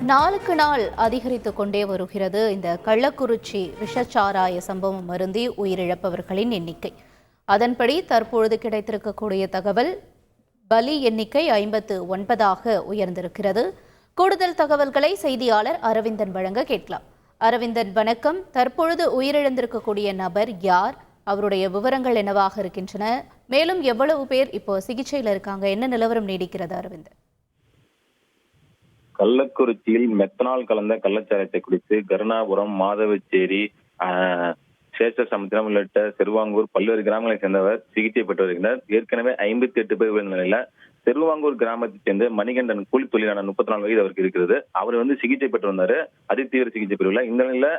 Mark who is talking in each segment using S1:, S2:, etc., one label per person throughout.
S1: நாளுக்கு நாள் அதிகரித்துக் கொண்டே வருகிறது இந்த கள்ளக்குறிச்சி விஷச்சாராய சம்பவம் அருந்தி உயிரிழப்பவர்களின் எண்ணிக்கை. அதன்படி தற்பொழுது கிடைத்திருக்கக்கூடிய தகவல் பலி எண்ணிக்கை 59ஆக உயர்ந்திருக்கிறது. கூடுதல் தகவல்களை செய்தியாளர் அரவிந்தன் வழங்க கேட்கலாம். அரவிந்தன், வணக்கம். தற்பொழுது உயிரிழந்திருக்கக்கூடிய நபர் யார்? அவருடைய விவரங்கள் என்னவாக இருக்கின்றன? மேலும் எவ்வளவு பேர் இப்போ சிகிச்சையில் இருக்காங்க? என்ன நிலவரம் நீடிக்கிறது அரவிந்தன்?
S2: கள்ளக்குறிச்சியில் மெத்தனால் கலந்த கள்ளச்சாராயத்தை குடித்து கருணாபுரம், மாதவச்சேரி, சேஷசமுத்திரம் உள்ளிட்ட செருவாங்கூர் பல்வேறு கிராமங்களை சேர்ந்தவர் சிகிச்சை பெற்று வருகின்றனர். ஏற்கனவே 58 பேர் உள்ள நிலையில செருவாங்கூர் கிராமத்தைச் சேர்ந்த மணிகண்டன் கூலி தொழிலான 34 வயது அவருக்கு இருக்கிறது. அவர் சிகிச்சை பெற்று வந்தாரு, அதிதீவிர சிகிச்சை பிரிவுல. இந்த நிலையில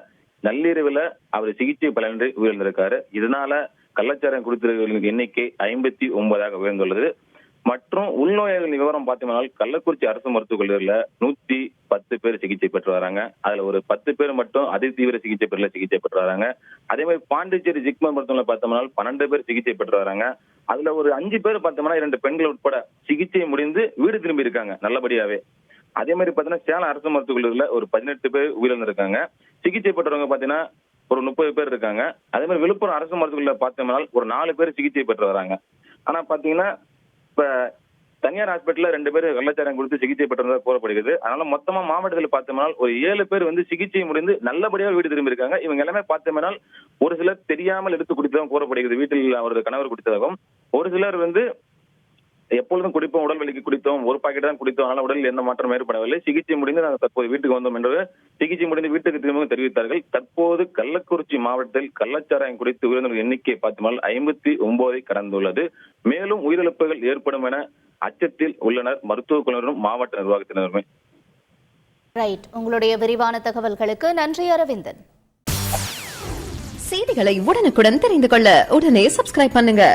S2: நள்ளிரவுல அவர் சிகிச்சை பலனின்றி உயிரிழந்திருக்காரு. இதனால கள்ளச்சாராயம் குடித்தவர்களின் எண்ணிக்கை 59ஆக உயர்ந்துள்ளது. மற்றும் உள்நோயாளிகளின் விவரம் பார்த்தோம்னா கள்ளக்குறிச்சி அரசு மருத்துவக் கல்லூரியில 110 பேர் சிகிச்சை பெற்று வராங்க. அதுல ஒரு 10 பேர் மட்டும் அதிதீவிர சிகிச்சை பிரிவுல சிகிச்சை பெற்று வராங்க. அதே மாதிரி பாண்டிச்சேரி ஜிப்மர் மருத்துவமனையில பார்த்தோம்னா 12 பேர் சிகிச்சை பெற்று வராங்க. அதுல ஒரு 5 பேர் பார்த்தோம்னா 2 பெண்கள் உட்பட சிகிச்சை முடிந்து வீடு திரும்பி இருக்காங்க நல்லபடியாவே. அதே மாதிரி பாத்தீங்கன்னா சேலம் அரசு மருத்துவக் கல்லூரியில ஒரு 18 பேர் உயிரிழந்திருக்காங்க. சிகிச்சை பெற்றவங்க பாத்தீங்கன்னா ஒரு 30 பேர் இருக்காங்க. அதே மாதிரி விழுப்புரம் அரசு மருத்துவக் கல்லூரியில பார்த்தோம்னா ஒரு 4 பேர் சிகிச்சை பெற்று வராங்க. ஆனா பாத்தீங்கன்னா இப்ப தனியார் ஹாஸ்பிட்டல்ல 2 பேர் கள்ளச்சாராயம் கொடுத்து சிகிச்சை பெற்றதாக கூறப்படுகிறது. அதனால மொத்தமா மாவட்டத்தில் பார்த்தோம்னா ஒரு 7 பேர் சிகிச்சை முடிந்து நல்லபடியாக வீடு திரும்பி இருக்காங்க. இவங்க எல்லாமே பார்த்தோம்னா ஒரு சிலர் தெரியாமல் எடுத்து குடித்ததாக கூறப்படுகிறது. வீட்டில் அவரது கணவர் குடித்ததாகவும், ஒரு சிலர் எப்பொழுதும் குடிப்போம், உடல் வலிக்கு குடித்தோம், ஒரு பாக்கெட் தான் குடித்தோம், அதனால உடலில் எந்த மாற்றம் ஏற்படவில்லை, சிகிச்சை முடிந்து நாங்கள் தற்போது வீட்டுக்கு வந்தோம் என்று சிகிச்சை முடிந்து வீட்டுக்கு திரும்ப தெரிவித்தார்கள். தற்போது கள்ளக்குறிச்சி மாவட்டத்தில் கள்ளச்சாராயம் குடித்து உயிரிழந்தவர்கள் எண்ணிக்கை பார்த்தோம்னால் 59ஐ கடந்துள்ளது. மேலும் உயிரிழப்புகள் ஏற்படும் என அச்சத்தில் உள்ளனர் மருத்துவக் குழுவினரும் மாவட்ட நிர்வாகத்தினருமே.
S1: ரைட், உங்களுடைய விரிவான தகவல்களுக்கு நன்றி அரவிந்தன்.
S3: செய்திகளை உடனுக்குடன் தெரிந்து கொள்ள உடனே சப்ஸ்கிரைப் பண்ணுங்க.